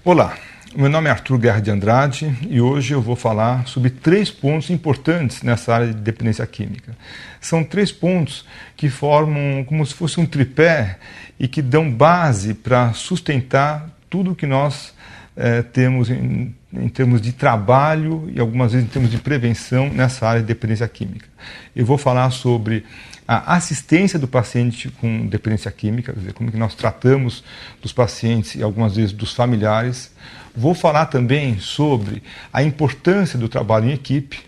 Olá, meu nome é Arthur Guerra de Andrade e hoje eu vou falar sobre 3 pontos importantes nessa área de dependência química. São 3 pontos que formam como se fosse um tripé e que dão base para sustentar tudo que nós temos em termos de trabalho e algumas vezes em termos de prevenção nessa área de dependência química. Eu vou falar sobre a assistência do paciente com dependência química, quer dizer, como que nós tratamos dos pacientes e algumas vezes dos familiares. Vou falar também sobre a importância do trabalho em equipe.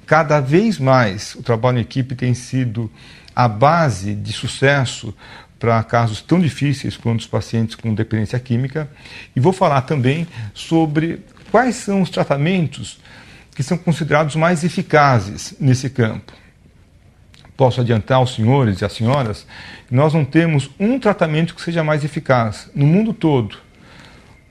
Cada vez mais o trabalho em equipe tem sido a base de sucesso para casos tão difíceis quanto os pacientes com dependência química. E vou falar também sobre quais são os tratamentos que são considerados mais eficazes nesse campo. Posso adiantar aos senhores e às senhoras que nós não temos um tratamento que seja mais eficaz. No mundo todo,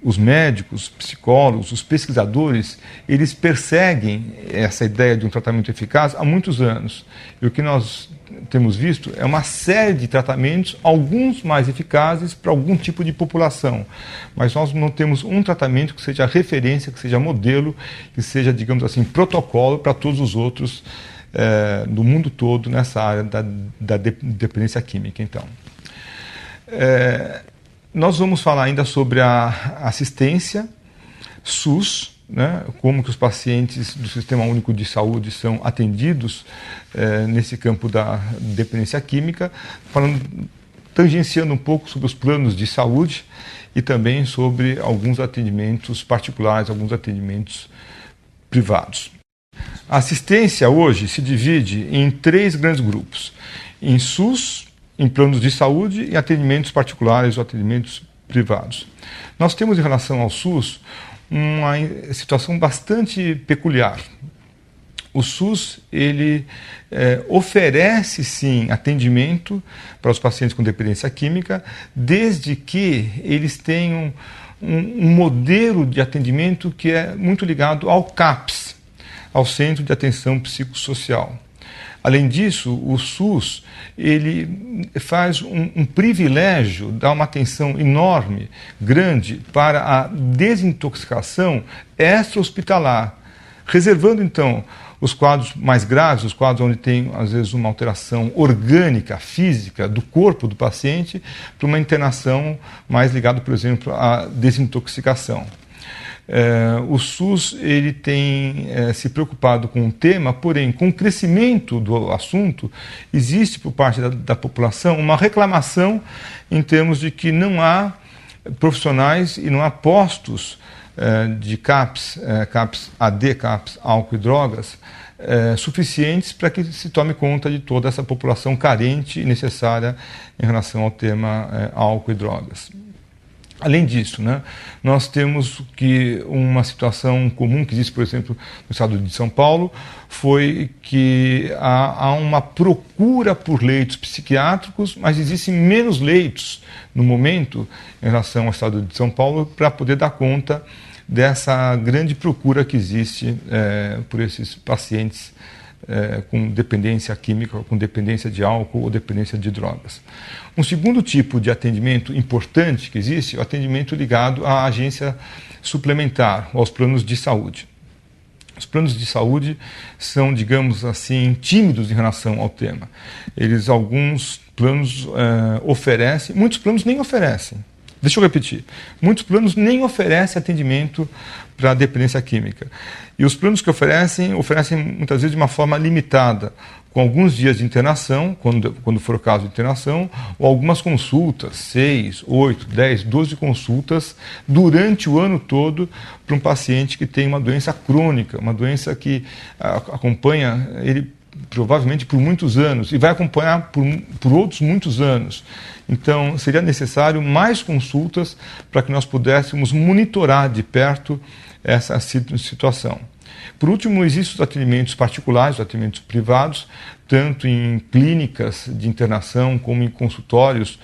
os médicos, psicólogos, os pesquisadores, eles perseguem essa ideia de um tratamento eficaz há muitos anos. E o que nós temos visto é uma série de tratamentos, alguns mais eficazes para algum tipo de população. Mas nós não temos um tratamento que seja referência, que seja modelo, que seja, digamos assim, protocolo para todos os outros do mundo todo nessa área da dependência química. Então, nós vamos falar ainda sobre a assistência SUS, né, como que os pacientes do Sistema Único de Saúde são atendidos nesse campo da dependência química, tangenciando um pouco sobre os planos de saúde e também sobre alguns atendimentos particulares, alguns atendimentos privados. A assistência hoje se divide em 3 grandes grupos: em SUS, em planos de saúde e atendimentos particulares ou atendimentos privados. Nós temos em relação ao SUS uma situação bastante peculiar. O SUS ele oferece sim atendimento para os pacientes com dependência química, desde que eles tenham um modelo de atendimento que é muito ligado ao CAPS, ao Centro de Atenção Psicossocial. Além disso, o SUS ele faz um privilégio, dá uma atenção enorme, grande, para a desintoxicação extra-hospitalar, reservando então os quadros mais graves, os quadros onde tem às vezes uma alteração orgânica, física do corpo do paciente, para uma internação mais ligada, por exemplo, à desintoxicação. O SUS ele tem se preocupado com o tema, porém, com o crescimento do assunto, existe por parte da população uma reclamação em termos de que não há profissionais e não há postos de CAPS, CAPS AD, CAPS álcool e drogas, suficientes para que se tome conta de toda essa população carente e necessária em relação ao tema álcool e drogas. Além disso, né, nós temos que uma situação comum que existe, por exemplo, no estado de São Paulo, foi que há uma procura por leitos psiquiátricos, mas existem menos leitos no momento em relação ao estado de São Paulo para poder dar conta dessa grande procura que existe por esses pacientes com dependência química, com dependência de álcool ou dependência de drogas. Um segundo tipo de atendimento importante que existe é o atendimento ligado à agência suplementar, aos planos de saúde. Os planos de saúde são, digamos assim, tímidos em relação ao tema. Alguns planos oferecem, muitos planos nem oferecem. Deixa eu repetir. Muitos planos nem oferecem atendimento para a dependência química. E os planos que oferecem muitas vezes de uma forma limitada, com alguns dias de internação, quando for o caso de internação, ou algumas consultas, 6, 8, 10, 12 consultas durante o ano todo para um paciente que tem uma doença crônica, uma doença que acompanha ele provavelmente por muitos anos e vai acompanhar por outros muitos anos. Então, seria necessário mais consultas para que nós pudéssemos monitorar de perto essa situação. Por último, existem os atendimentos particulares, os atendimentos privados, tanto em clínicas de internação como em consultórios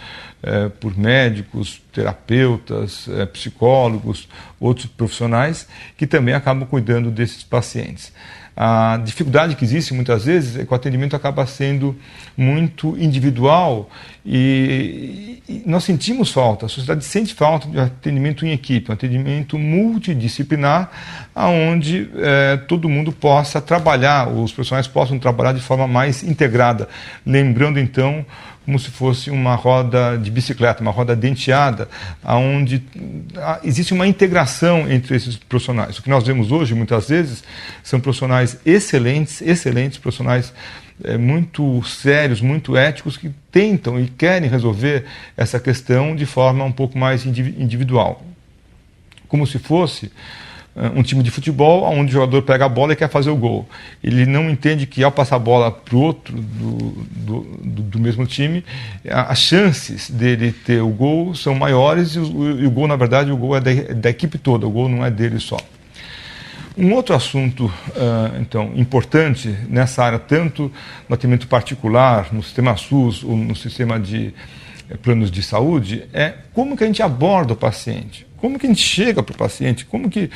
por médicos, terapeutas, psicólogos, outros profissionais que também acabam cuidando desses pacientes. A dificuldade que existe muitas vezes é que o atendimento acaba sendo muito individual e nós sentimos falta, a sociedade sente falta de um atendimento em equipe, um atendimento multidisciplinar, onde todo mundo possa trabalhar, os profissionais possam trabalhar de forma mais integrada, lembrando então como se fosse uma roda de bicicleta, uma roda denteada, onde existe uma integração entre esses profissionais. O que nós vemos hoje, muitas vezes, são profissionais excelentes profissionais muito sérios, muito éticos, que tentam e querem resolver essa questão de forma um pouco mais individual. Como se fosse um time de futebol onde o jogador pega a bola e quer fazer o gol. Ele não entende que ao passar a bola para o outro do mesmo time, as chances dele ter o gol são maiores e o gol, na verdade, o gol é da equipe toda, o gol não é dele só. Um outro assunto, então, importante nessa área, tanto no atendimento particular, no sistema SUS ou no sistema de planos de saúde, é como que a gente aborda o paciente, como que a gente chega para o paciente, como que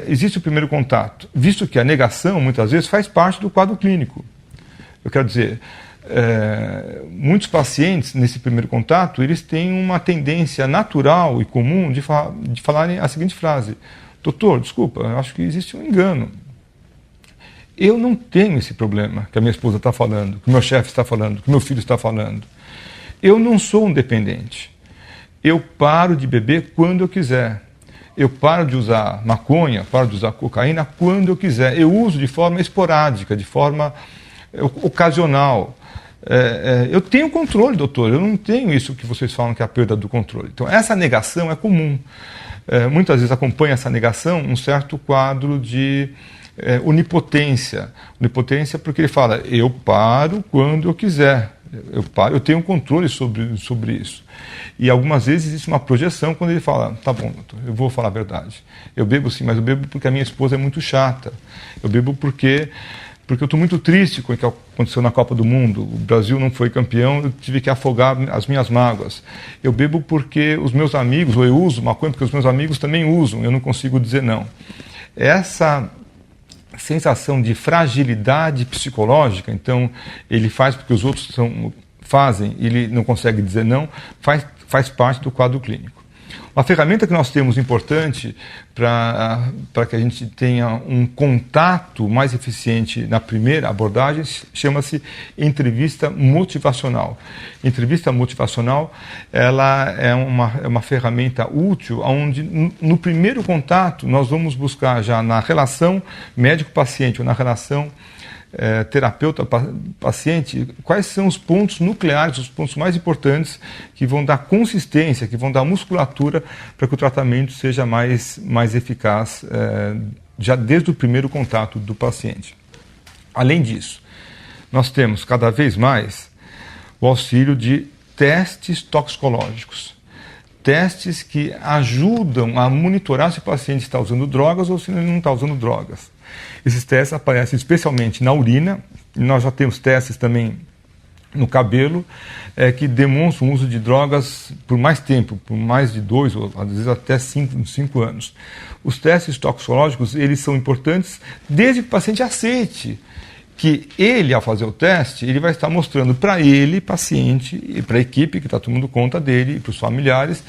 existe o primeiro contato, visto que a negação, muitas vezes, faz parte do quadro clínico. Eu quero dizer, muitos pacientes, nesse primeiro contato, eles têm uma tendência natural e comum de falarem a seguinte frase: doutor, desculpa, eu acho que existe um engano. Eu não tenho esse problema que a minha esposa está falando, que o meu chefe está falando, que o meu filho está falando. Eu não sou um dependente. Eu paro de beber quando eu quiser. Eu paro de usar maconha, paro de usar cocaína quando eu quiser. Eu uso de forma esporádica, de forma ocasional. Eu tenho controle, doutor. Eu não tenho isso que vocês falam que é a perda do controle. Então, essa negação é comum. Muitas vezes acompanha essa negação um certo quadro de onipotência. Onipotência porque ele fala, eu paro quando eu quiser. Eu tenho controle sobre isso. E algumas vezes existe uma projeção quando ele fala, tá bom, doutor, eu vou falar a verdade. Eu bebo sim, mas eu bebo porque a minha esposa é muito chata. Eu bebo porque eu estou muito triste com o que aconteceu na Copa do Mundo. O Brasil não foi campeão, eu tive que afogar as minhas mágoas. Eu bebo porque os meus amigos, ou eu uso maconha porque os meus amigos também usam, eu não consigo dizer não. Essa sensação de fragilidade psicológica, então ele faz porque os outros fazem, ele não consegue dizer não, faz parte do quadro clínico. Uma ferramenta que nós temos importante para que a gente tenha um contato mais eficiente na primeira abordagem chama-se entrevista motivacional. Entrevista motivacional, ela é uma ferramenta útil onde no primeiro contato nós vamos buscar já na relação médico-paciente ou na relação terapeuta-paciente, quais são os pontos nucleares, os pontos mais importantes que vão dar consistência, que vão dar musculatura para que o tratamento seja mais eficaz já desde o primeiro contato do paciente. Além disso, nós temos cada vez mais o auxílio de testes toxicológicos. Testes que ajudam a monitorar se o paciente está usando drogas ou se ele não está usando drogas. Esses testes aparecem especialmente na urina, e nós já temos testes também no cabelo, que demonstram o uso de drogas por mais tempo, por mais de 2 ou às vezes até 5 anos. Os testes toxicológicos, eles são importantes desde que o paciente aceite que ele, ao fazer o teste, ele vai estar mostrando para ele, paciente, e para a equipe que está tomando conta dele, e para os familiares,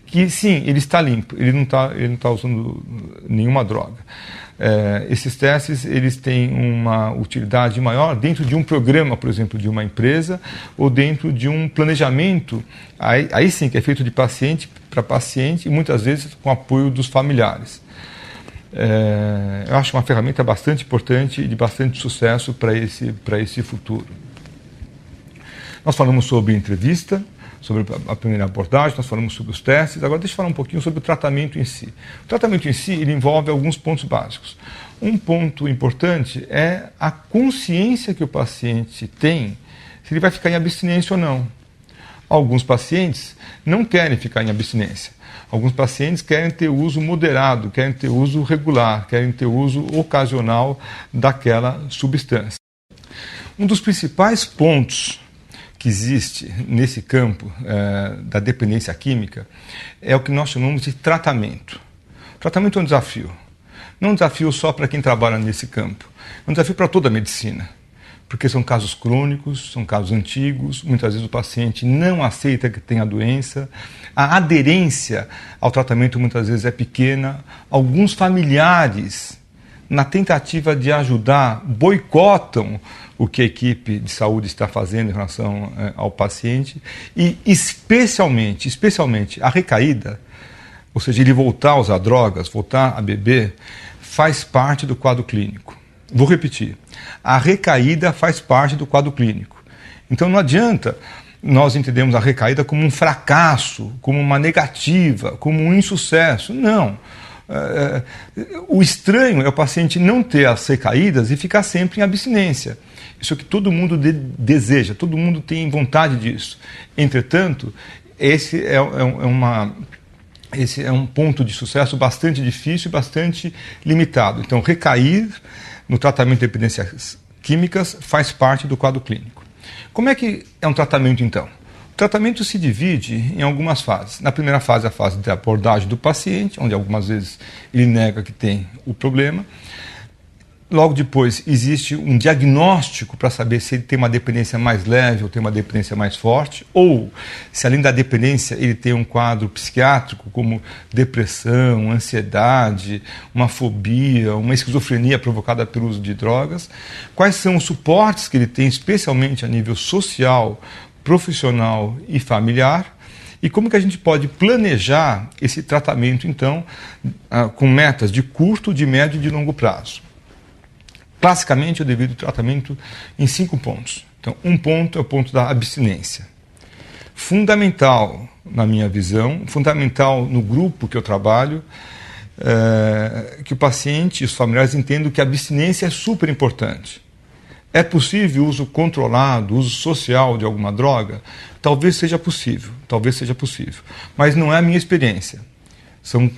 que sim, ele está limpo, ele não está usando nenhuma droga. Esses testes eles têm uma utilidade maior dentro de um programa, por exemplo, de uma empresa, ou dentro de um planejamento, aí sim que é feito de paciente para paciente, e muitas vezes com apoio dos familiares. Eu acho uma ferramenta bastante importante e de bastante sucesso para esse futuro. Nós falamos sobre entrevista, sobre a primeira abordagem, nós falamos sobre os testes. Agora deixa eu falar um pouquinho sobre o tratamento em si. O tratamento em si ele envolve alguns pontos básicos. Um ponto importante é a consciência que o paciente tem se ele vai ficar em abstinência ou não. Alguns pacientes não querem ficar em abstinência. Alguns pacientes querem ter uso moderado, querem ter uso regular, querem ter uso ocasional daquela substância. Um dos principais pontos que existe nesse campo da dependência química é o que nós chamamos de tratamento. O tratamento é um desafio. não é um desafio só para quem trabalha nesse campo, é um desafio para toda a medicina, porque são casos crônicos, são casos antigos, muitas vezes o paciente não aceita que tem a doença, a aderência ao tratamento muitas vezes é pequena, alguns familiares, na tentativa de ajudar, boicotam o que a equipe de saúde está fazendo em relação ao paciente e especialmente a recaída, ou seja, ele voltar a usar drogas, voltar a beber, faz parte do quadro clínico. Vou repetir, a recaída faz parte do quadro clínico. Então não adianta nós entendermos a recaída como um fracasso, como uma negativa, como um insucesso. Não. O estranho é o paciente não ter as recaídas e ficar sempre em abstinência. Isso é o que todo mundo deseja, todo mundo tem vontade disso. Entretanto, esse é um ponto de sucesso bastante difícil e bastante limitado. Então, recair no tratamento de dependências químicas faz parte do quadro clínico. Como é que é um tratamento, então? O tratamento se divide em algumas fases. Na primeira fase, a fase de abordagem do paciente, onde algumas vezes ele nega que tem o problema. Logo depois, existe um diagnóstico para saber se ele tem uma dependência mais leve ou tem uma dependência mais forte, ou se além da dependência ele tem um quadro psiquiátrico como depressão, ansiedade, uma fobia, uma esquizofrenia provocada pelo uso de drogas. Quais são os suportes que ele tem, especialmente a nível social, profissional e familiar, e como que a gente pode planejar esse tratamento, então, com metas de curto, de médio e de longo prazo. Classicamente, eu divido o tratamento em 5 pontos. Então, um ponto é o ponto da abstinência. Fundamental, na minha visão, fundamental no grupo que eu trabalho, que o paciente e os familiares entendam que a abstinência é super importante. É possível o uso controlado, o uso social de alguma droga? Talvez seja possível, mas não é a minha experiência. São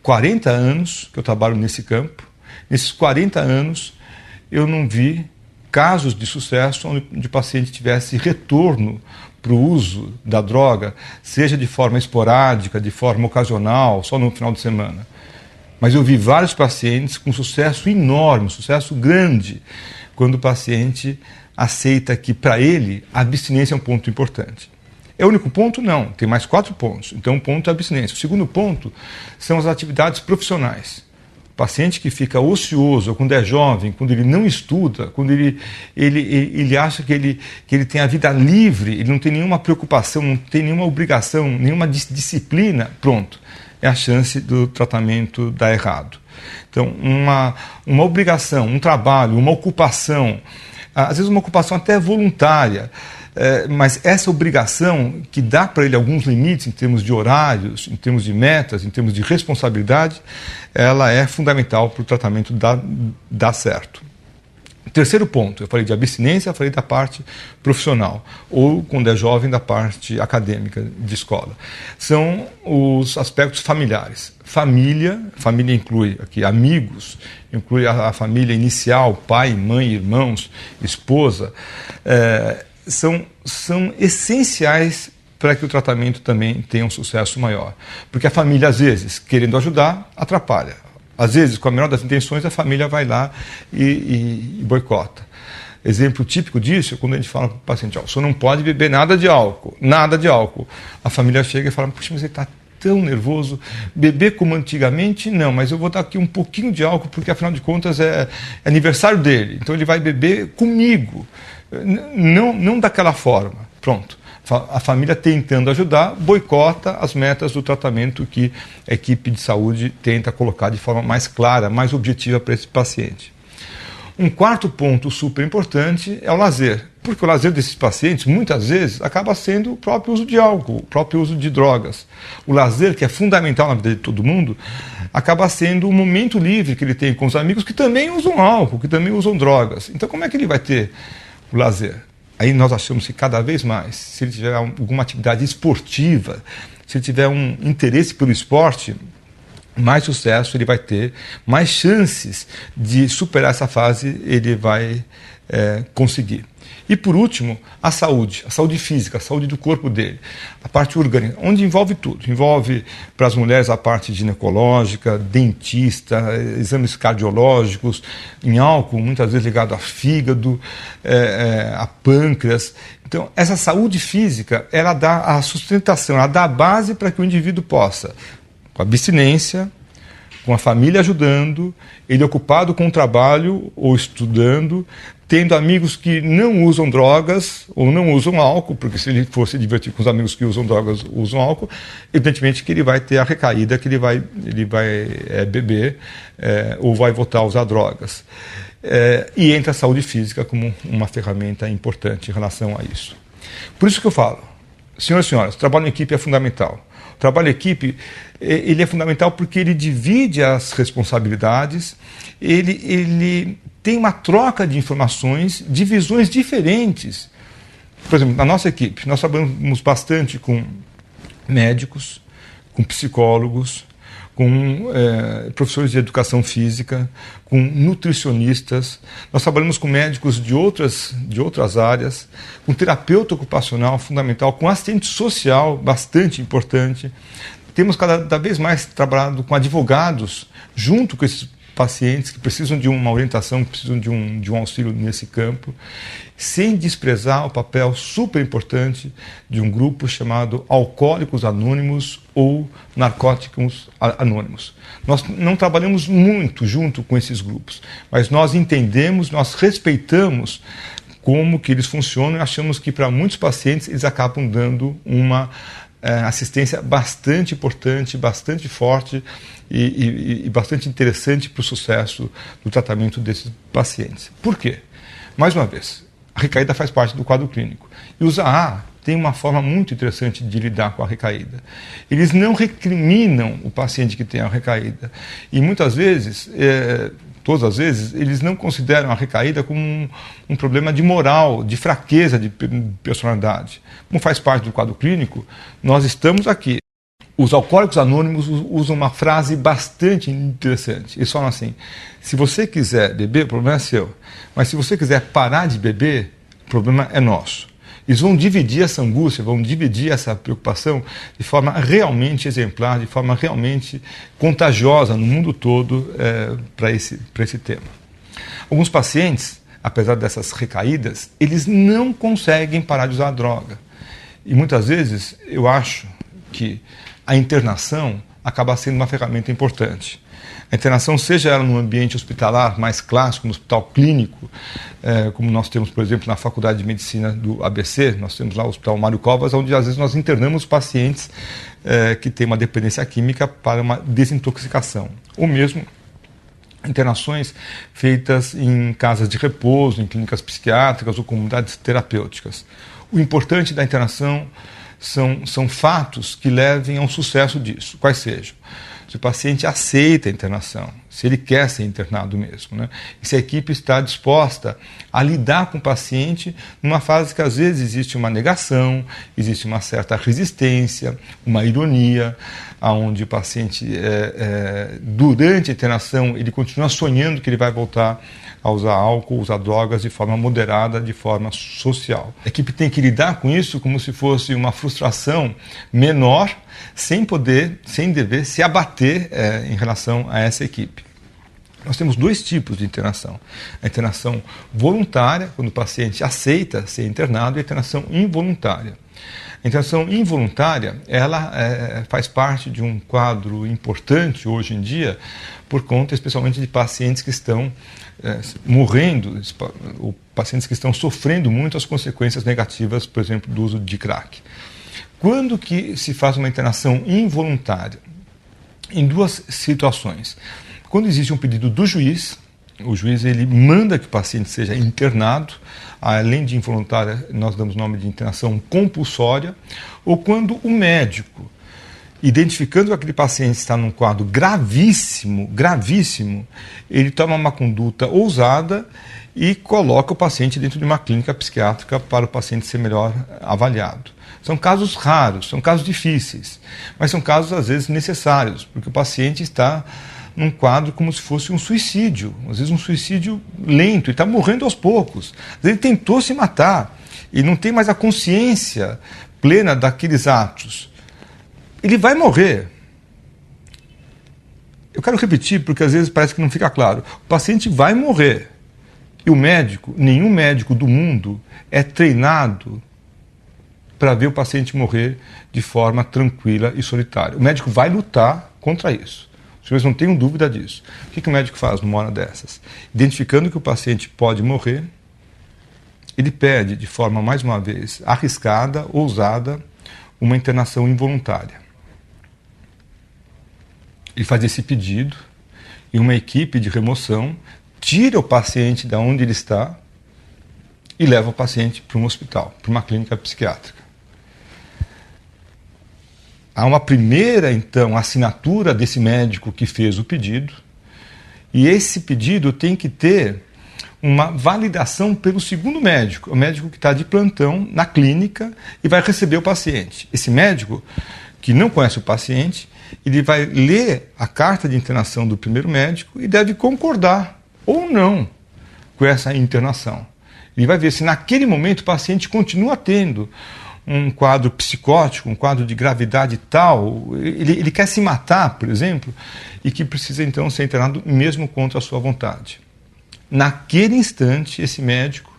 40 anos que eu trabalho nesse campo. Nesses 40 anos, eu não vi casos de sucesso onde o paciente tivesse retorno para o uso da droga, seja de forma esporádica, de forma ocasional, só no final de semana. Mas eu vi vários pacientes com sucesso enorme, sucesso grande, quando o paciente aceita que, para ele, a abstinência é um ponto importante. É o único ponto? Não, tem mais 4 pontos. Então, um ponto é a abstinência. O segundo ponto são as atividades profissionais. O paciente que fica ocioso, quando é jovem, quando ele não estuda, quando ele acha que ele tem a vida livre, ele não tem nenhuma preocupação, não tem nenhuma obrigação, nenhuma disciplina, pronto, é a chance do tratamento dar errado. Então, uma obrigação, um trabalho, uma ocupação, às vezes uma ocupação até voluntária, mas essa obrigação que dá para ele alguns limites em termos de horários, em termos de metas, em termos de responsabilidade, ela é fundamental para o tratamento dar certo. Terceiro ponto, eu falei de abstinência, eu falei da parte profissional, ou quando é jovem, da parte acadêmica de escola. São os aspectos familiares. Família inclui aqui amigos, inclui a família inicial, pai, mãe, irmãos, esposa, são essenciais para que o tratamento também tenha um sucesso maior. Porque a família, às vezes, querendo ajudar, atrapalha. Às vezes, com a melhor das intenções, a família vai lá e boicota. Exemplo típico disso é quando a gente fala para o paciente, o senhor não pode beber nada de álcool. A família chega e fala, puxa, mas ele está tão nervoso. Beber como antigamente, não, mas eu vou dar aqui um pouquinho de álcool, porque afinal de contas é aniversário dele. Então ele vai beber comigo. Não daquela forma. Pronto. A família, tentando ajudar, boicota as metas do tratamento que a equipe de saúde tenta colocar de forma mais clara, mais objetiva para esse paciente. Um quarto ponto super importante é o lazer, porque o lazer desses pacientes, muitas vezes, acaba sendo o próprio uso de álcool, o próprio uso de drogas. O lazer, que é fundamental na vida de todo mundo, acaba sendo o momento livre que ele tem com os amigos que também usam álcool, que também usam drogas. Então, como é que ele vai ter o lazer? Aí nós achamos que cada vez mais, se ele tiver alguma atividade esportiva, se ele tiver um interesse pelo esporte, mais sucesso ele vai ter, mais chances de superar essa fase ele vai conseguir. E, por último, a saúde física, a saúde do corpo dele, a parte orgânica, onde envolve tudo. Envolve, para as mulheres, a parte ginecológica, dentista, exames cardiológicos, em álcool, muitas vezes ligado a fígado, a pâncreas. Então, essa saúde física, ela dá a sustentação, ela dá a base para que o indivíduo possa, com abstinência, com a família ajudando, ele ocupado com o trabalho ou estudando, tendo amigos que não usam drogas ou não usam álcool, porque se ele for se divertir com os amigos que usam drogas ou usam álcool, evidentemente que ele vai ter a recaída, que ele vai beber ou vai voltar a usar drogas. E entra a saúde física como uma ferramenta importante em relação a isso. Por isso que eu falo, senhoras e senhores, o trabalho em equipe é fundamental. O trabalho em equipe ele é fundamental porque ele divide as responsabilidades, ele tem uma troca de informações, de visões diferentes. Por exemplo, na nossa equipe, nós trabalhamos bastante com médicos, com psicólogos, com professores de educação física, com nutricionistas. Nós trabalhamos com médicos de outras áreas, com terapeuta ocupacional fundamental, com assistente social bastante importante. Temos cada vez mais trabalhado com advogados junto com esses pacientes que precisam de uma orientação, que precisam de um auxílio nesse campo, sem desprezar o papel super importante de um grupo chamado Alcoólicos Anônimos ou Narcóticos Anônimos. Nós não trabalhamos muito junto com esses grupos, mas nós entendemos, nós respeitamos como que eles funcionam e achamos que para muitos pacientes eles acabam dando uma assistência bastante importante, bastante forte e bastante interessante para o sucesso do tratamento desses pacientes. Por quê? Mais uma vez, a recaída faz parte do quadro clínico. E os AA têm uma forma muito interessante de lidar com a recaída. Eles não recriminam o paciente que tem a recaída. E muitas vezes, todas as vezes, eles não consideram a recaída como um problema de moral, de fraqueza de personalidade. Como faz parte do quadro clínico, nós estamos aqui. Os Alcoólicos Anônimos usam uma frase bastante interessante. Eles falam assim: se você quiser beber, o problema é seu. Mas se você quiser parar de beber, o problema é nosso. Eles vão dividir essa angústia, vão dividir essa preocupação de forma realmente exemplar, de forma realmente contagiosa no mundo todo para esse tema. Alguns pacientes, apesar dessas recaídas, eles não conseguem parar de usar a droga. E muitas vezes eu acho que a internação acaba sendo uma ferramenta importante. A internação, seja ela num ambiente hospitalar mais clássico, no hospital clínico, como nós temos, por exemplo, na Faculdade de Medicina do ABC, nós temos lá o Hospital Mário Covas, onde às vezes nós internamos pacientes que têm uma dependência química para uma desintoxicação. Ou mesmo internações feitas em casas de repouso, em clínicas psiquiátricas ou comunidades terapêuticas. O importante da internação são fatos que levem ao sucesso disso, quais sejam. Se o paciente aceita a internação, se ele quer ser internado mesmo, né? E se a equipe está disposta a lidar com o paciente numa fase que às vezes existe uma negação, existe uma certa resistência, uma ironia, onde o paciente, durante a internação, ele continua sonhando que ele vai voltar a usar álcool, usar drogas de forma moderada, de forma social. A equipe tem que lidar com isso como se fosse uma frustração menor, sem dever se abater em relação a essa equipe. Nós temos dois tipos de internação. A internação voluntária, quando o paciente aceita ser internado, e a internação involuntária. A internação involuntária, ela faz parte de um quadro importante hoje em dia, por conta especialmente de pacientes que estão morrendo, ou pacientes que estão sofrendo muito as consequências negativas, por exemplo, do uso de crack. Quando que se faz uma internação involuntária? Em duas situações. Quando existe um pedido do juiz, o juiz ele manda que o paciente seja internado, além de involuntária, nós damos o nome de internação compulsória, ou quando o médico, identificando que aquele paciente está num quadro gravíssimo, ele toma uma conduta ousada e coloca o paciente dentro de uma clínica psiquiátrica para o paciente ser melhor avaliado. São casos raros, são casos difíceis, mas são casos às vezes necessários, porque o paciente está num quadro como se fosse um suicídio, às vezes um suicídio lento, ele está morrendo aos poucos. Às vezes ele tentou se matar e não tem mais a consciência plena daqueles atos. Ele vai morrer. Eu quero repetir porque às vezes parece que não fica claro. O paciente vai morrer. E o médico, nenhum médico do mundo é treinado para ver o paciente morrer de forma tranquila e solitária. O médico vai lutar contra isso. Os senhores não tenham dúvida disso. O que o médico faz numa hora dessas? Identificando que o paciente pode morrer, ele pede de forma, mais uma vez, arriscada, ousada, uma internação involuntária. Ele faz esse pedido e uma equipe de remoção tira o paciente de onde ele está e leva o paciente para um hospital, para uma clínica psiquiátrica. Há uma primeira, então, assinatura desse médico que fez o pedido, e esse pedido tem que ter uma validação pelo segundo médico, o médico que está de plantão na clínica e vai receber o paciente. Esse médico, que não conhece o paciente, ele vai ler a carta de internação do primeiro médico e deve concordar ou não com essa internação. Ele vai ver se naquele momento o paciente continua tendo um quadro psicótico, um quadro de gravidade tal, ele quer se matar, por exemplo, e que precisa então ser internado mesmo contra a sua vontade. Naquele instante, esse médico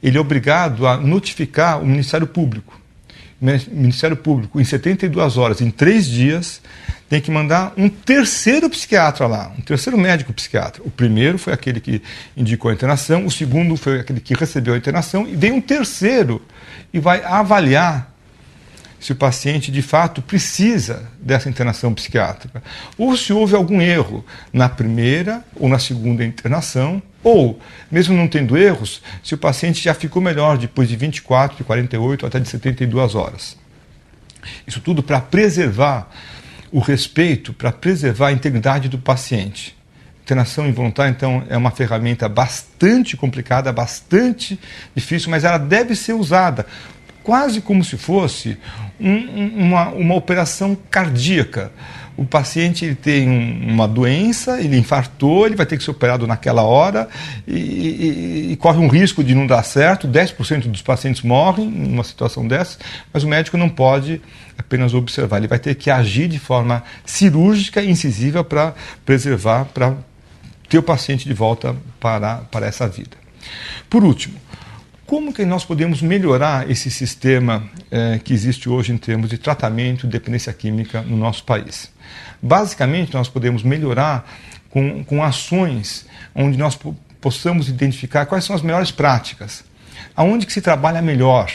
ele é obrigado a notificar o Ministério Público. O Ministério Público, em 72 horas, em 3 dias, tem que mandar um terceiro psiquiatra lá, um terceiro médico psiquiatra. O primeiro foi aquele que indicou a internação, o segundo foi aquele que recebeu a internação, e vem um terceiro e vai avaliar se o paciente de fato precisa dessa internação psiquiátrica, ou se houve algum erro na primeira ou na segunda internação, ou, mesmo não tendo erros, se o paciente já ficou melhor depois de 24, de 48 até de 72 horas. Isso tudo para preservar o respeito, para preservar a integridade do paciente. Internação involuntária, então, é uma ferramenta bastante complicada, bastante difícil, mas ela deve ser usada quase como se fosse uma operação cardíaca. O paciente ele tem uma doença, ele infartou, ele vai ter que ser operado naquela hora e corre um risco de não dar certo. 10% dos pacientes morrem numa situação dessa, mas o médico não pode apenas observar. Ele vai ter que agir de forma cirúrgica e incisiva para preservar, para ter o paciente de volta para essa vida. Por último, como que nós podemos melhorar esse sistema que existe hoje em termos de tratamento de dependência química no nosso país? Basicamente, nós podemos melhorar com ações onde nós possamos identificar quais são as melhores práticas, aonde que se trabalha melhor,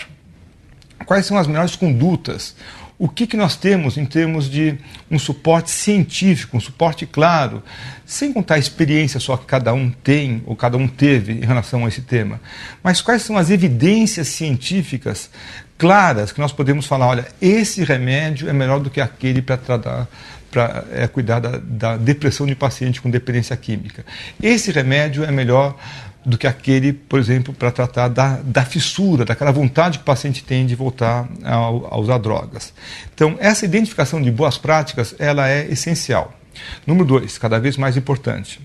quais são as melhores condutas, o que nós temos em termos de um suporte científico, um suporte claro, sem contar a experiência só que cada um tem ou cada um teve em relação a esse tema, mas quais são as evidências científicas claras que nós podemos falar, olha, esse remédio é melhor do que aquele para tratar, para cuidar da depressão de paciente com dependência química. Esse remédio é melhor do que aquele, por exemplo, para tratar da fissura, daquela vontade que o paciente tem de voltar a usar drogas. Então, essa identificação de boas práticas, ela é essencial. Número 2, cada vez mais importante.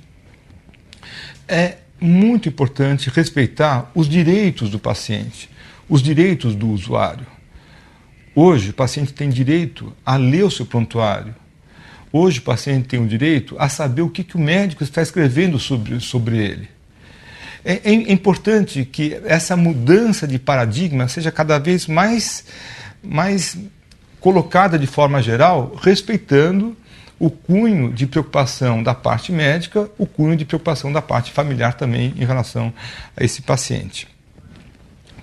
É muito importante respeitar os direitos do paciente, os direitos do usuário. Hoje, o paciente tem direito a ler o seu prontuário. Hoje, o paciente tem o direito a saber o que o médico está escrevendo sobre ele. É importante que essa mudança de paradigma seja cada vez mais colocada de forma geral, respeitando o cunho de preocupação da parte médica, o cunho de preocupação da parte familiar também em relação a esse paciente.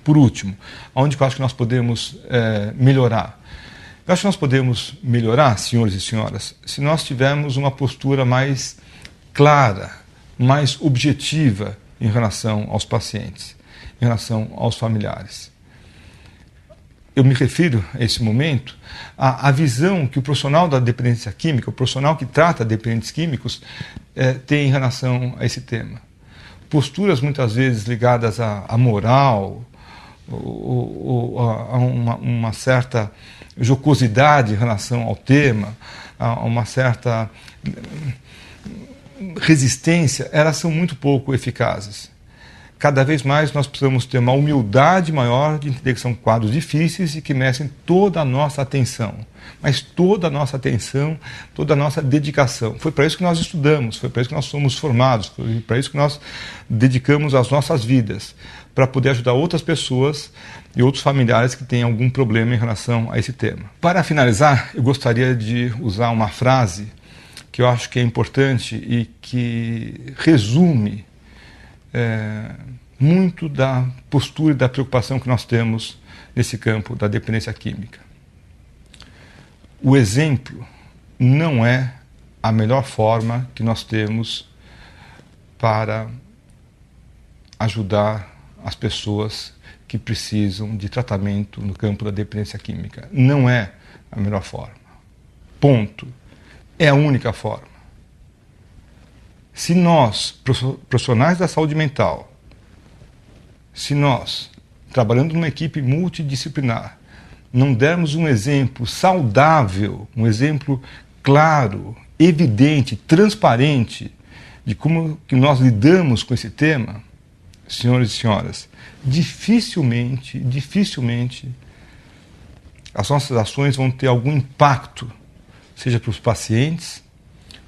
Por último, onde eu acho que nós podemos melhorar? Eu acho que nós podemos melhorar, senhores e senhoras, se nós tivermos uma postura mais clara, mais objetiva em relação aos pacientes, em relação aos familiares. Eu me refiro a esse momento à visão que o profissional da dependência química, o profissional que trata dependentes químicos, tem em relação a esse tema. Posturas muitas vezes ligadas à moral, ou a uma certa jocosidade em relação ao tema, a uma certa resistência, elas são muito pouco eficazes. Cada vez mais nós precisamos ter uma humildade maior de entender que são quadros difíceis e que merecem toda a nossa atenção. Mas toda a nossa atenção, toda a nossa dedicação. Foi para isso que nós estudamos, foi para isso que nós somos formados, foi para isso que nós dedicamos as nossas vidas, para poder ajudar outras pessoas e outros familiares que têm algum problema em relação a esse tema. Para finalizar, eu gostaria de usar uma frase que eu acho que é importante e que resume muito da postura e da preocupação que nós temos nesse campo da dependência química. O exemplo não é a melhor forma que nós temos para ajudar as pessoas que precisam de tratamento no campo da dependência química. Não é a melhor forma. Ponto. É a única forma. Se nós, profissionais da saúde mental, se nós, trabalhando numa equipe multidisciplinar, não dermos um exemplo saudável, um exemplo claro, evidente, transparente de como que nós lidamos com esse tema, senhores e senhoras, dificilmente as nossas ações vão ter algum impacto, seja para os pacientes,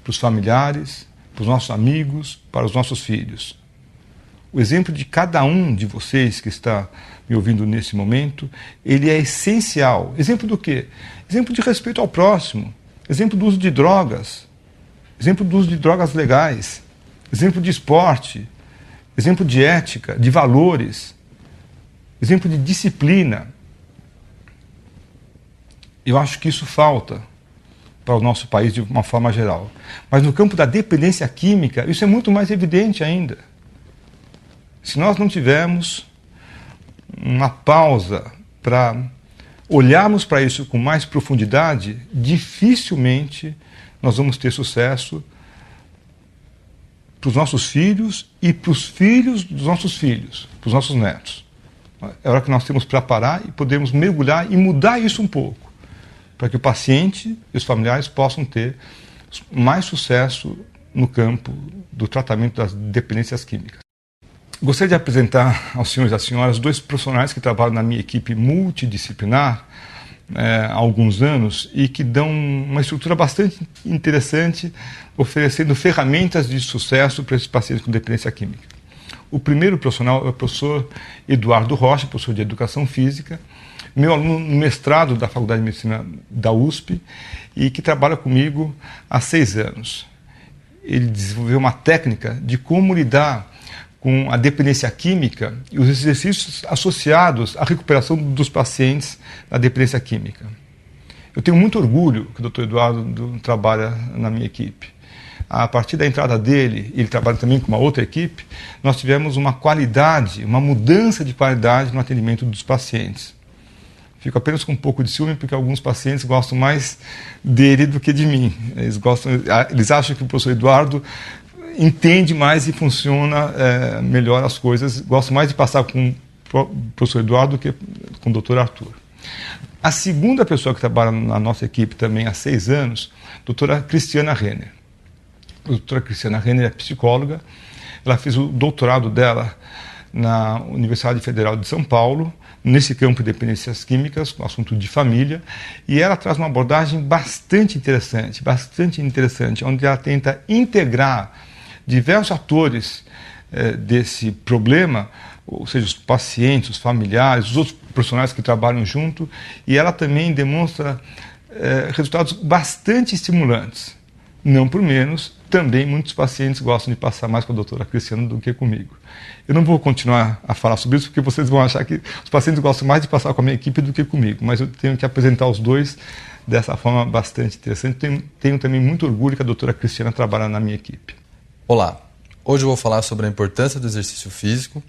para os familiares, para os nossos amigos, para os nossos filhos. O exemplo de cada um de vocês que está me ouvindo nesse momento, ele é essencial. Exemplo do quê? Exemplo de respeito ao próximo, exemplo do uso de drogas, exemplo do uso de drogas legais, exemplo de esporte, exemplo de ética, de valores, exemplo de disciplina. Eu acho que isso falta para o nosso país de uma forma geral. Mas no campo da dependência química, isso é muito mais evidente ainda. Se nós não tivermos uma pausa para olharmos para isso com mais profundidade, dificilmente nós vamos ter sucesso para os nossos filhos e para os filhos dos nossos filhos, para os nossos netos. É hora que nós temos para parar e podemos mergulhar e mudar isso um pouco, para que o paciente e os familiares possam ter mais sucesso no campo do tratamento das dependências químicas. Gostaria de apresentar aos senhores e às senhoras dois profissionais que trabalham na minha equipe multidisciplinar há alguns anos e que dão uma estrutura bastante interessante, oferecendo ferramentas de sucesso para esses pacientes com dependência química. O primeiro profissional é o professor Eduardo Rocha, professor de Educação Física, meu aluno no mestrado da Faculdade de Medicina da USP e que trabalha comigo há 6 anos. Ele desenvolveu uma técnica de como lidar com a dependência química e os exercícios associados à recuperação dos pacientes da dependência química. Eu tenho muito orgulho que o Dr. Eduardo trabalha na minha equipe. A partir da entrada dele, ele trabalha também com uma outra equipe, nós tivemos uma qualidade, uma mudança de qualidade no atendimento dos pacientes. Fico apenas com um pouco de ciúme porque alguns pacientes gostam mais dele do que de mim. Eles acham que o professor Eduardo entende mais e funciona melhor as coisas. Gosto mais de passar com o professor Eduardo do que com o Dr. Arthur. A segunda pessoa que trabalha na nossa equipe também há 6 anos, a doutora Cristiana Renner. A doutora Cristiana Renner é psicóloga. Ela fez o doutorado dela na Universidade Federal de São Paulo, nesse campo de dependências químicas, no assunto de família, e ela traz uma abordagem bastante interessante, onde ela tenta integrar diversos atores desse problema, ou seja, os pacientes, os familiares, os outros profissionais que trabalham junto, e ela também demonstra resultados bastante estimulantes. Não por menos, também muitos pacientes gostam de passar mais com a doutora Cristiana do que comigo. Eu não vou continuar a falar sobre isso, porque vocês vão achar que os pacientes gostam mais de passar com a minha equipe do que comigo, mas eu tenho que apresentar os dois dessa forma bastante interessante. Tenho também muito orgulho que a doutora Cristiana trabalhe na minha equipe. Olá, hoje eu vou falar sobre a importância do exercício físico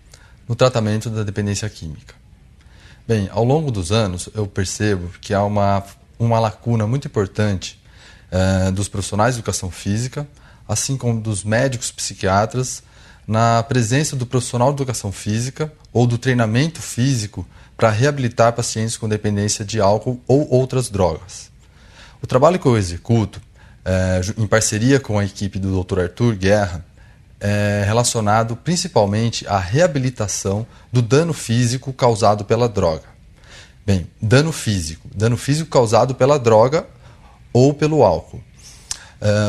no tratamento da dependência química. Bem, ao longo dos anos eu percebo que há uma lacuna muito importante dos profissionais de educação física, assim como dos médicos psiquiatras, na presença do profissional de educação física ou do treinamento físico para reabilitar pacientes com dependência de álcool ou outras drogas. O trabalho que eu executo em parceria com a equipe do Dr. Arthur Guerra, relacionado principalmente à reabilitação do dano físico causado pela droga. Bem, dano físico causado pela droga ou pelo álcool.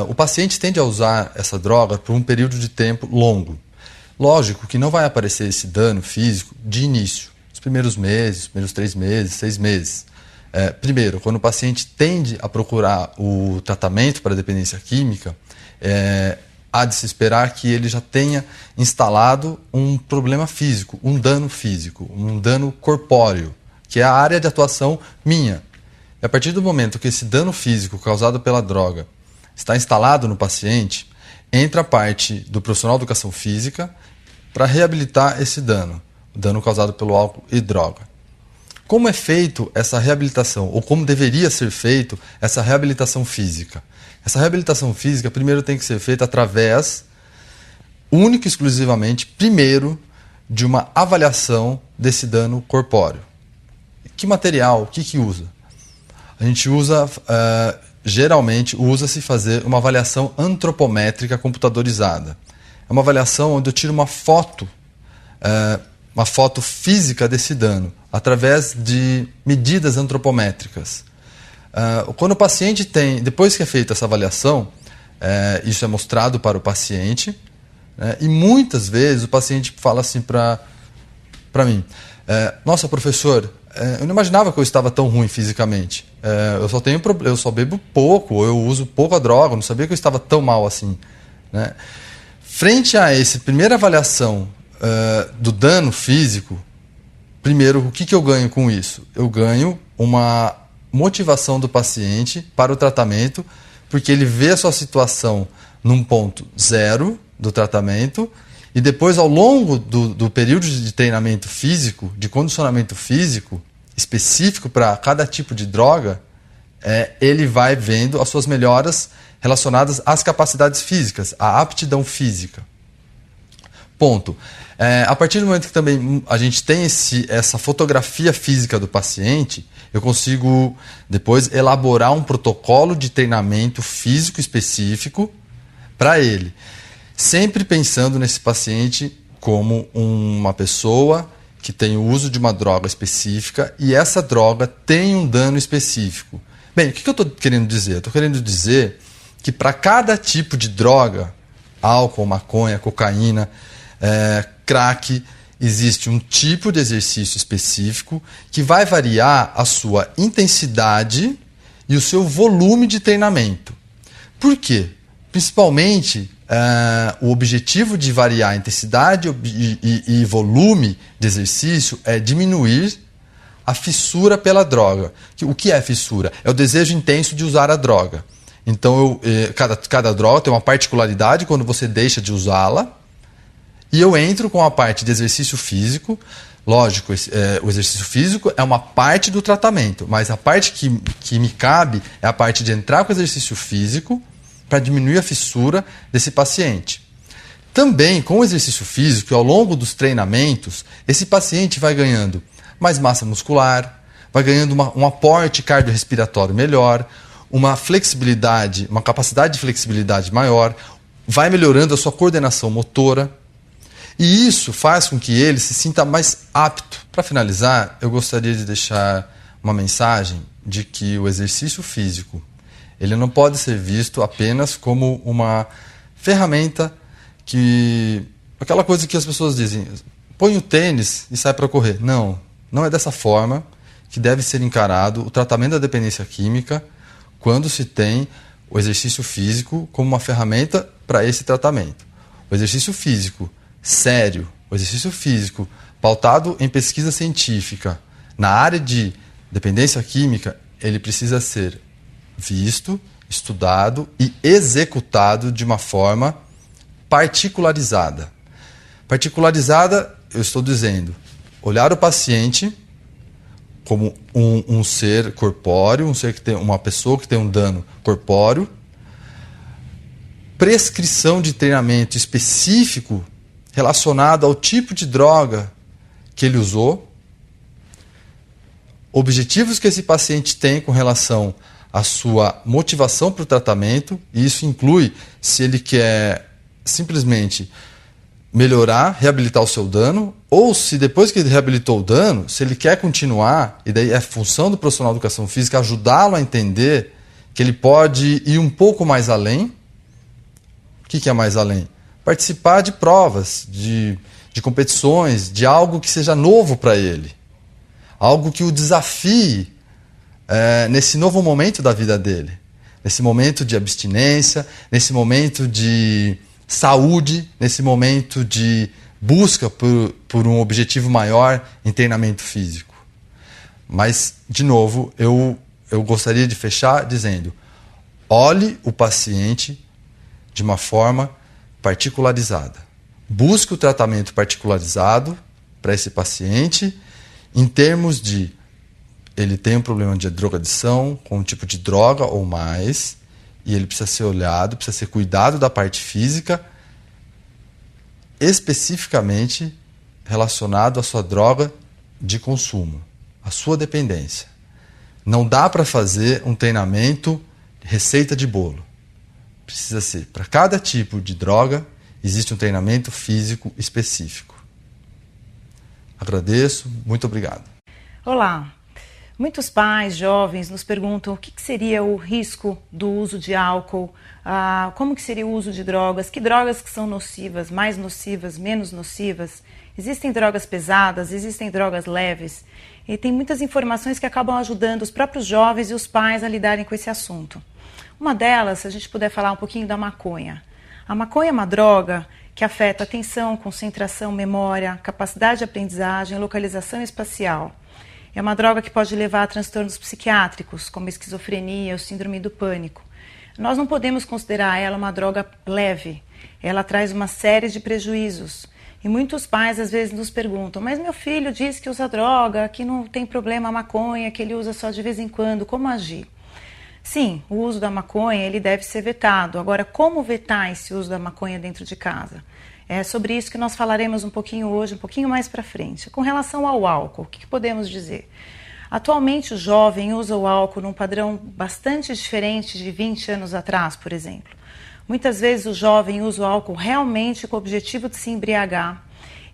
O paciente tende a usar essa droga por um período de tempo longo. Lógico que não vai aparecer esse dano físico de início, os primeiros meses, os primeiros 3 meses, 6 meses. Primeiro, quando o paciente tende a procurar o tratamento para a dependência química, há de se esperar que ele já tenha instalado um problema físico, um dano corpóreo, que é a área de atuação minha. E a partir do momento que esse dano físico causado pela droga está instalado no paciente, entra a parte do profissional de educação física para reabilitar esse dano, o dano causado pelo álcool e droga. Como é feito essa reabilitação, ou como deveria ser feito essa reabilitação física? Essa reabilitação física primeiro tem que ser feita através, única e exclusivamente, primeiro, de uma avaliação desse dano corpóreo. Que material, o que usa? A gente usa, geralmente, usa-se fazer uma avaliação antropométrica computadorizada. É uma avaliação onde eu tiro uma foto física desse dano, através de medidas antropométricas. Quando o paciente depois que é feita essa avaliação, isso é mostrado para o paciente, e muitas vezes o paciente fala assim para mim, nossa, professor, eu não imaginava que eu estava tão ruim fisicamente. Eu só bebo pouco, eu uso pouca droga, não sabia que eu estava tão mal assim. Né? Frente a essa primeira avaliação do dano físico, primeiro, o que eu ganho com isso? Eu ganho uma motivação do paciente para o tratamento, porque ele vê a sua situação num ponto zero do tratamento e depois, ao longo do período de treinamento físico, de condicionamento físico específico para cada tipo de droga, ele vai vendo as suas melhoras relacionadas às capacidades físicas, à aptidão física. Ponto. A partir do momento que também a gente tem essa fotografia física do paciente, eu consigo depois elaborar um protocolo de treinamento físico específico para ele. Sempre pensando nesse paciente como uma pessoa que tem o uso de uma droga específica e essa droga tem um dano específico. Bem, o que eu estou querendo dizer? Estou querendo dizer que para cada tipo de droga, álcool, maconha, cocaína, crack, existe um tipo de exercício específico que vai variar a sua intensidade e o seu volume de treinamento. Por quê? Principalmente, o objetivo de variar a intensidade e volume de exercício é diminuir a fissura pela droga. O que é fissura? É o desejo intenso de usar a droga. Então, cada droga tem uma particularidade quando você deixa de usá-la. E eu entro com a parte de exercício físico. Lógico, o exercício físico é uma parte do tratamento, mas a parte que me cabe é a parte de entrar com o exercício físico para diminuir a fissura desse paciente. Também, com o exercício físico, ao longo dos treinamentos, esse paciente vai ganhando mais massa muscular, vai ganhando um aporte cardiorrespiratório melhor, uma flexibilidade, uma capacidade de flexibilidade maior, vai melhorando a sua coordenação motora. E isso faz com que ele se sinta mais apto. Para finalizar, eu gostaria de deixar uma mensagem de que o exercício físico ele não pode ser visto apenas como uma ferramenta aquela coisa que as pessoas dizem, põe o tênis e sai para correr. Não, não é dessa forma que deve ser encarado o tratamento da dependência química quando se tem o exercício físico como uma ferramenta para esse tratamento. O exercício físico sério, o exercício físico pautado em pesquisa científica na área de dependência química, ele precisa ser visto, estudado e executado de uma forma particularizada. Particularizada, eu estou dizendo, olhar o paciente como um ser corpóreo, uma pessoa que tem um dano corpóreo, prescrição de treinamento específico relacionado ao tipo de droga que ele usou, objetivos que esse paciente tem com relação a sua motivação para o tratamento, e isso inclui se ele quer simplesmente melhorar, reabilitar o seu dano, ou se depois que ele reabilitou o dano, se ele quer continuar, e daí é função do profissional de educação física ajudá-lo a entender que ele pode ir um pouco mais além. O que é mais além? Participar de provas, de competições, de algo que seja novo para ele. Algo que o desafie nesse novo momento da vida dele. Nesse momento de abstinência, nesse momento de saúde, nesse momento de busca por um objetivo maior em treinamento físico. Mas, de novo, eu gostaria de fechar dizendo: olhe o paciente de uma forma particularizada. Busque o tratamento particularizado para esse paciente em termos de ele tem um problema de drogadição com um tipo de droga ou mais, e ele precisa ser olhado, precisa ser cuidado da parte física, especificamente relacionado à sua droga de consumo, à sua dependência. Não dá para fazer um treinamento receita de bolo. Precisa ser, para cada tipo de droga, existe um treinamento físico específico. Agradeço, muito obrigado. Olá. Muitos pais, jovens, nos perguntam o que seria o risco do uso de álcool, como que seria o uso de drogas, que drogas que são nocivas, mais nocivas, menos nocivas. Existem drogas pesadas, existem drogas leves, e tem muitas informações que acabam ajudando os próprios jovens e os pais a lidarem com esse assunto. Uma delas, se a gente puder falar um pouquinho da maconha. A maconha é uma droga que afeta atenção, concentração, memória, capacidade de aprendizagem, localização espacial. É uma droga que pode levar a transtornos psiquiátricos, como a esquizofrenia ou síndrome do pânico. Nós não podemos considerar ela uma droga leve. Ela traz uma série de prejuízos. E muitos pais às vezes nos perguntam: mas meu filho diz que usa droga, que não tem problema a maconha, que ele usa só de vez em quando, como agir? Sim, o uso da maconha ele deve ser vetado. Agora, como vetar esse uso da maconha dentro de casa? É sobre isso que nós falaremos um pouquinho hoje, um pouquinho mais para frente. Com relação ao álcool, o que podemos dizer? Atualmente o jovem usa o álcool num padrão bastante diferente de 20 anos atrás, por exemplo. Muitas vezes o jovem usa o álcool realmente com o objetivo de se embriagar.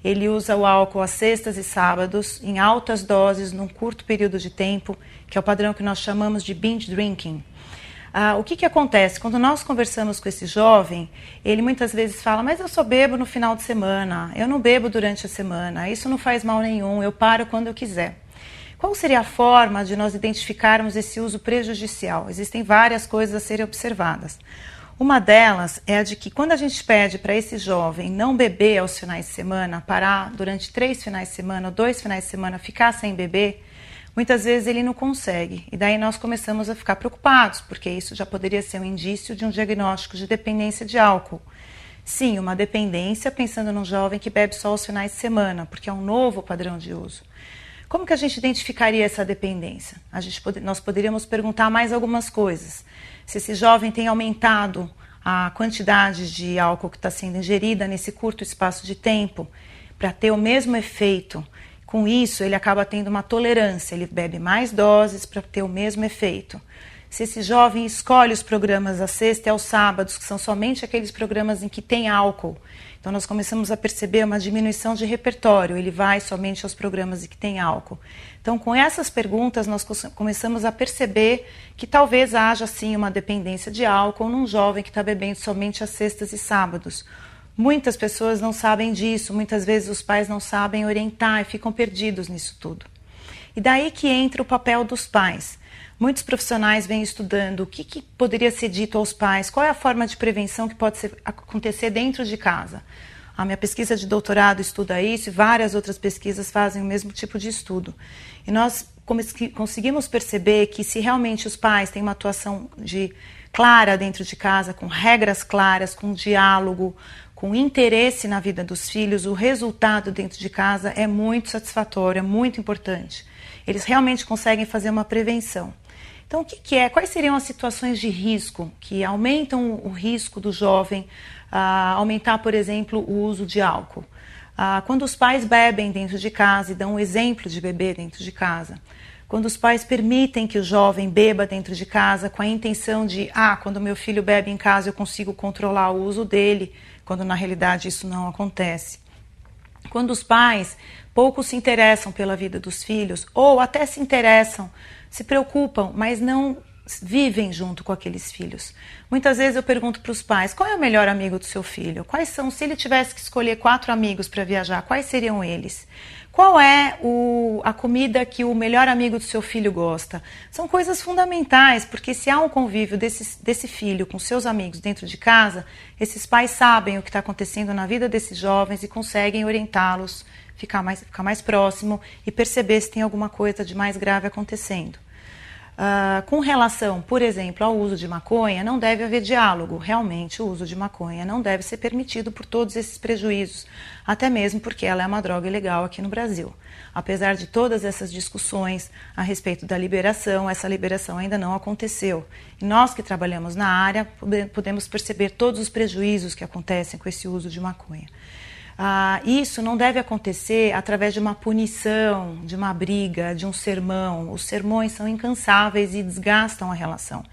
Ele usa o álcool às sextas e sábados, em altas doses, num curto período de tempo, que é o padrão que nós chamamos de binge drinking. O que acontece? Quando nós conversamos com esse jovem, ele muitas vezes fala: mas eu só bebo no final de semana, eu não bebo durante a semana, isso não faz mal nenhum, eu paro quando eu quiser. Qual seria a forma de nós identificarmos esse uso prejudicial? Existem várias coisas a serem observadas. Uma delas é a de que quando a gente pede para esse jovem não beber aos finais de semana, parar durante 3 finais de semana ou 2 finais de semana, ficar sem beber, muitas vezes ele não consegue, e daí nós começamos a ficar preocupados, porque isso já poderia ser um indício de um diagnóstico de dependência de álcool. Sim, uma dependência pensando num jovem que bebe só aos finais de semana, porque é um novo padrão de uso. Como que a gente identificaria essa dependência? Nós poderíamos perguntar mais algumas coisas. Se esse jovem tem aumentado a quantidade de álcool que está sendo ingerida nesse curto espaço de tempo, para ter o mesmo efeito. Com isso, ele acaba tendo uma tolerância, ele bebe mais doses para ter o mesmo efeito. Se esse jovem escolhe os programas às sexta e aos sábados, que são somente aqueles programas em que tem álcool, então nós começamos a perceber uma diminuição de repertório, ele vai somente aos programas em que tem álcool. Então, com essas perguntas, nós começamos a perceber que talvez haja, sim, uma dependência de álcool num jovem que está bebendo somente às sextas e sábados. Muitas pessoas não sabem disso, muitas vezes os pais não sabem orientar e ficam perdidos nisso tudo. E daí que entra o papel dos pais. Muitos profissionais vêm estudando o que poderia ser dito aos pais, qual é a forma de prevenção que pode acontecer dentro de casa. A minha pesquisa de doutorado estuda isso e várias outras pesquisas fazem o mesmo tipo de estudo. E nós conseguimos perceber que se realmente os pais têm uma atuação clara dentro de casa, com regras claras, com diálogo, com interesse na vida dos filhos, o resultado dentro de casa é muito satisfatório, é muito importante. Eles realmente conseguem fazer uma prevenção. Então, quais seriam as situações de risco que aumentam o risco do jovem aumentar, por exemplo, o uso de álcool? Quando os pais bebem dentro de casa e dão um exemplo de beber dentro de casa. quando os pais permitem que o jovem beba dentro de casa com a intenção de, quando meu filho bebe em casa eu consigo controlar o uso dele, quando na realidade isso não acontece. Quando os pais pouco se interessam pela vida dos filhos, ou até se interessam, se preocupam, mas não vivem junto com aqueles filhos. Muitas vezes eu pergunto para os pais, qual é o melhor amigo do seu filho? Quais são, se ele tivesse que escolher 4 amigos para viajar, quais seriam eles? Qual é a comida que o melhor amigo do seu filho gosta? São coisas fundamentais, porque se há um convívio desse filho com seus amigos dentro de casa, esses pais sabem o que está acontecendo na vida desses jovens e conseguem orientá-los, ficar mais próximo e perceber se tem alguma coisa de mais grave acontecendo. Com relação, por exemplo, ao uso de maconha, não deve haver diálogo. Realmente, o uso de maconha não deve ser permitido por todos esses prejuízos, até mesmo porque ela é uma droga ilegal aqui no Brasil. Apesar de todas essas discussões a respeito da liberação, essa liberação ainda não aconteceu. E nós que trabalhamos na área podemos perceber todos os prejuízos que acontecem com esse uso de maconha. Isso não deve acontecer através de uma punição, de uma briga, de um sermão. Os sermões são incansáveis e desgastam a relação.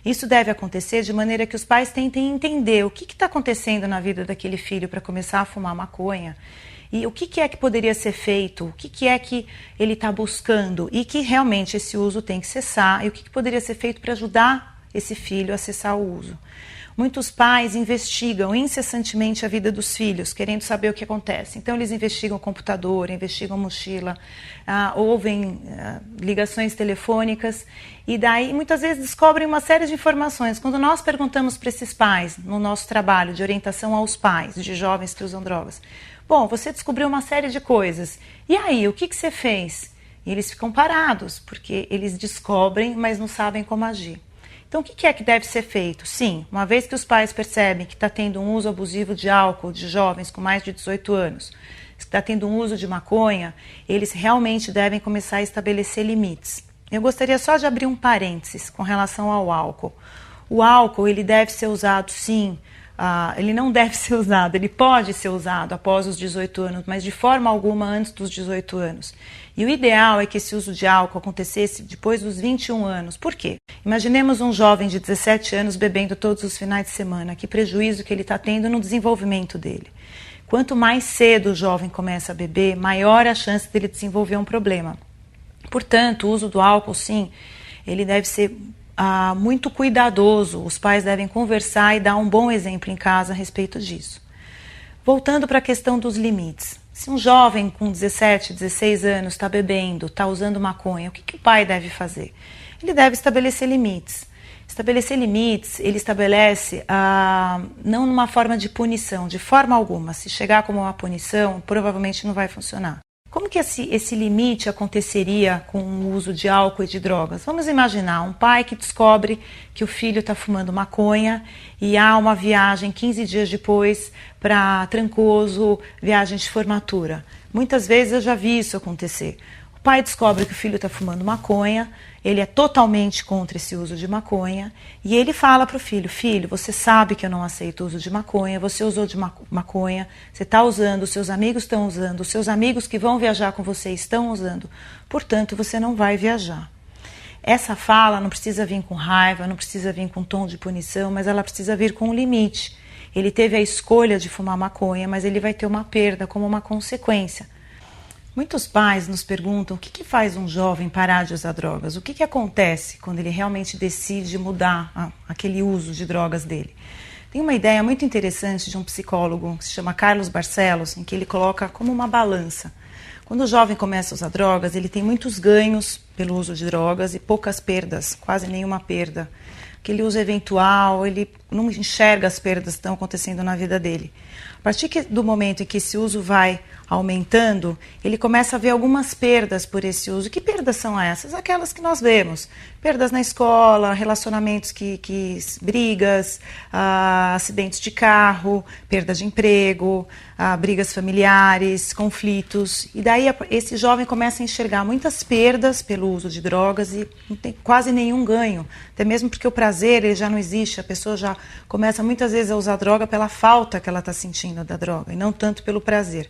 Isso deve acontecer de maneira que os pais tentem entender o que está acontecendo na vida daquele filho para começar a fumar maconha e o que é que poderia ser feito, o que é que ele está buscando e que realmente esse uso tem que cessar e o que poderia ser feito para ajudar esse filho a cessar o uso. Muitos pais investigam incessantemente a vida dos filhos, querendo saber o que acontece. Então, eles investigam o computador, investigam a mochila, ouvem ligações telefônicas e daí muitas vezes descobrem uma série de informações. Quando nós perguntamos para esses pais, no nosso trabalho de orientação aos pais de jovens que usam drogas, bom, você descobriu uma série de coisas, e aí, o que você fez? E eles ficam parados, porque eles descobrem, mas não sabem como agir. Então, o que é que deve ser feito? Sim, uma vez que os pais percebem que está tendo um uso abusivo de álcool de jovens com mais de 18 anos, que está tendo um uso de maconha, eles realmente devem começar a estabelecer limites. Eu gostaria só de abrir um parênteses com relação ao álcool. O álcool, ele deve ser usado, sim, ele não deve ser usado, ele pode ser usado após os 18 anos, mas de forma alguma antes dos 18 anos. E o ideal é que esse uso de álcool acontecesse depois dos 21 anos. Por quê? Imaginemos um jovem de 17 anos bebendo todos os finais de semana. Que prejuízo que ele está tendo no desenvolvimento dele. Quanto mais cedo o jovem começa a beber, maior a chance dele desenvolver um problema. Portanto, o uso do álcool, sim, ele deve ser muito cuidadoso. Os pais devem conversar e dar um bom exemplo em casa a respeito disso. Voltando para a questão dos limites. Se um jovem com 17, 16 anos está bebendo, está usando maconha, o que o pai deve fazer? Ele deve estabelecer limites. Estabelecer limites, ele estabelece não numa forma de punição, de forma alguma. Se chegar como uma punição, provavelmente não vai funcionar. Como que esse limite aconteceria com o uso de álcool e de drogas? Vamos imaginar um pai que descobre que o filho está fumando maconha e há uma viagem 15 dias depois para Trancoso, viagem de formatura. Muitas vezes eu já vi isso acontecer. O pai descobre que o filho está fumando maconha, ele é totalmente contra esse uso de maconha e ele fala para o filho, filho, você sabe que eu não aceito o uso de maconha, você usou de maconha, você está usando, os seus amigos estão usando, os seus amigos que vão viajar com você estão usando, portanto você não vai viajar. Essa fala não precisa vir com raiva, não precisa vir com tom de punição, mas ela precisa vir com um limite. Ele teve a escolha de fumar maconha, mas ele vai ter uma perda como uma consequência. Muitos pais nos perguntam o que faz um jovem parar de usar drogas, o que acontece quando ele realmente decide mudar aquele uso de drogas dele. Tem uma ideia muito interessante de um psicólogo que se chama Carlos Barcelos, em que ele coloca como uma balança. Quando o jovem começa a usar drogas, ele tem muitos ganhos pelo uso de drogas e poucas perdas, quase nenhuma perda. Aquele uso eventual, ele não enxerga as perdas que estão acontecendo na vida dele. A partir do momento em que esse uso vai aumentando, ele começa a ver algumas perdas por esse uso. Que perdas são essas? Aquelas que nós vemos. Perdas na escola, relacionamentos brigas, acidentes de carro, perda de emprego, brigas familiares, conflitos. E daí esse jovem começa a enxergar muitas perdas pelo uso de drogas e não tem quase nenhum ganho. Até mesmo porque o prazer ele já não existe. A pessoa já começa muitas vezes a usar droga pela falta que ela está sentindo da droga e não tanto pelo prazer.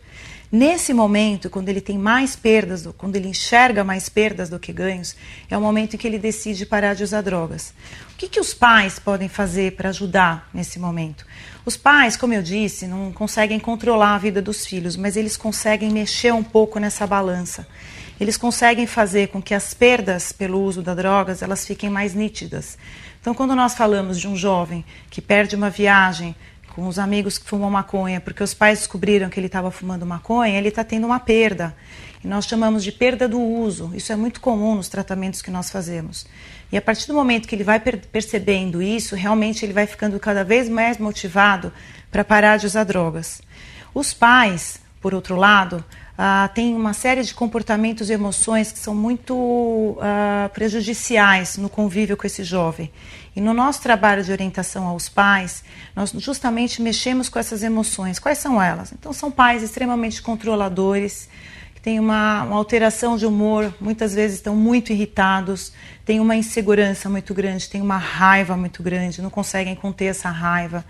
Nesse momento, quando ele tem mais perdas, quando ele enxerga mais perdas do que ganhos, é o momento em que ele decide parar de usar drogas. O que os pais podem fazer para ajudar nesse momento? Os pais, como eu disse, não conseguem controlar a vida dos filhos, mas eles conseguem mexer um pouco nessa balança. Eles conseguem fazer com que as perdas pelo uso das drogas elas fiquem mais nítidas. Então, quando nós falamos de um jovem que perde uma viagem com os amigos que fumam maconha, porque os pais descobriram que ele estava fumando maconha, ele está tendo uma perda. E nós chamamos de perda do uso. Isso é muito comum nos tratamentos que nós fazemos. E a partir do momento que ele vai percebendo isso, realmente ele vai ficando cada vez mais motivado para parar de usar drogas. Os pais, por outro lado, têm uma série de comportamentos e emoções que são muito prejudiciais no convívio com esse jovem. E no nosso trabalho de orientação aos pais, nós justamente mexemos com essas emoções. Quais são elas? Então, são pais extremamente controladores, que têm uma alteração de humor, muitas vezes estão muito irritados, têm uma insegurança muito grande, têm uma raiva muito grande, não conseguem conter essa raiva.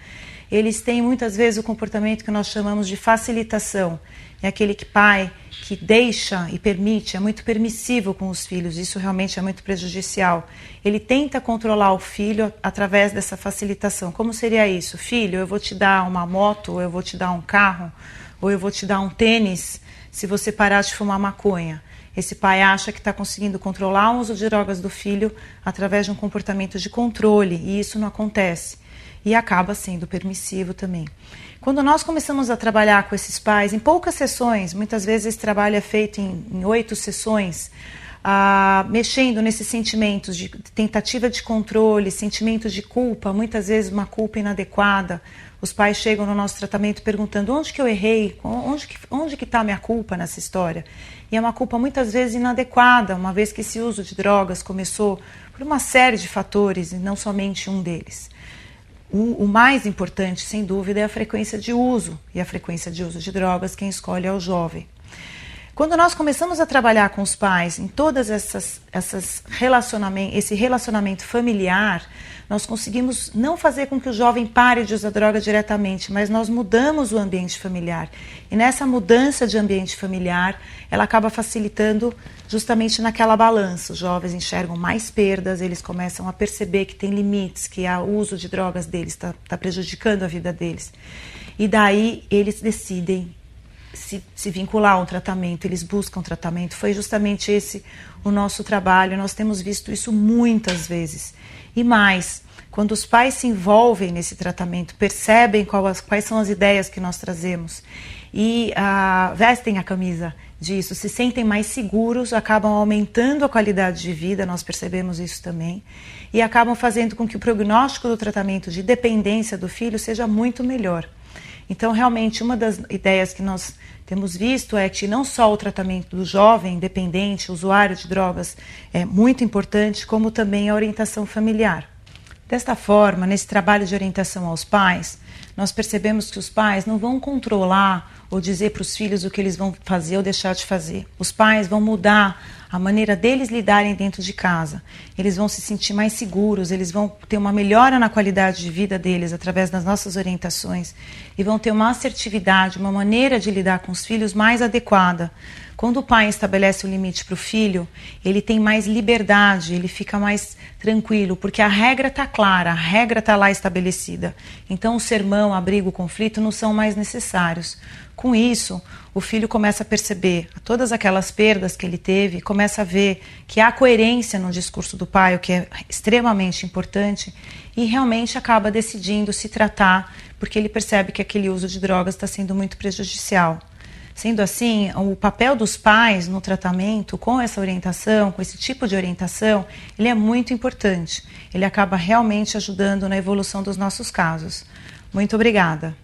Eles têm muitas vezes o comportamento que nós chamamos de facilitação. É aquele pai que deixa e permite, é muito permissivo com os filhos, isso realmente é muito prejudicial. Ele tenta controlar o filho através dessa facilitação. Como seria isso? Filho, eu vou te dar uma moto, ou eu vou te dar um carro, ou eu vou te dar um tênis, se você parar de fumar maconha. Esse pai acha que está conseguindo controlar o uso de drogas do filho através de um comportamento de controle, e isso não acontece. E acaba sendo permissivo também. Quando nós começamos a trabalhar com esses pais, em poucas sessões, muitas vezes esse trabalho é feito em 8 sessões, mexendo nesses sentimentos de tentativa de controle, sentimentos de culpa, muitas vezes uma culpa inadequada. Os pais chegam no nosso tratamento perguntando onde que eu errei, onde que está a minha culpa nessa história. E é uma culpa muitas vezes inadequada, uma vez que esse uso de drogas começou por uma série de fatores e não somente um deles. O mais importante, sem dúvida, é a frequência de uso. E a frequência de uso de drogas, quem escolhe é o jovem. Quando nós começamos a trabalhar com os pais em todas esse relacionamento familiar, nós conseguimos não fazer com que o jovem pare de usar droga diretamente, mas nós mudamos o ambiente familiar. E nessa mudança de ambiente familiar, ela acaba facilitando justamente naquela balança. Os jovens enxergam mais perdas, eles começam a perceber que tem limites, que o uso de drogas deles está prejudicando a vida deles. E daí eles decidem se vincular a um tratamento, eles buscam tratamento. Foi justamente esse o nosso trabalho, nós temos visto isso muitas vezes. E mais, quando os pais se envolvem nesse tratamento, percebem quais são as ideias que nós trazemos e vestem a camisa disso, se sentem mais seguros, acabam aumentando a qualidade de vida, nós percebemos isso também, e acabam fazendo com que o prognóstico do tratamento de dependência do filho seja muito melhor. Então, realmente, uma das ideias que nós temos visto é que não só o tratamento do jovem dependente, usuário de drogas, é muito importante, como também a orientação familiar. Desta forma, nesse trabalho de orientação aos pais, nós percebemos que os pais não vão controlar ou dizer para os filhos o que eles vão fazer ou deixar de fazer. Os pais vão mudar a maneira deles lidarem dentro de casa. Eles vão se sentir mais seguros, eles vão ter uma melhora na qualidade de vida deles através das nossas orientações e vão ter uma assertividade, uma maneira de lidar com os filhos mais adequada. Quando o pai estabelece um limite para o filho, ele tem mais liberdade, ele fica mais tranquilo, porque a regra está clara, a regra está lá estabelecida. Então o sermão, a briga, o conflito não são mais necessários. Com isso, o filho começa a perceber todas aquelas perdas que ele teve, começa a ver que há coerência no discurso do pai, o que é extremamente importante, e realmente acaba decidindo se tratar, porque ele percebe que aquele uso de drogas está sendo muito prejudicial. Sendo assim, o papel dos pais no tratamento, com essa orientação, com esse tipo de orientação, ele é muito importante. Ele acaba realmente ajudando na evolução dos nossos casos. Muito obrigada.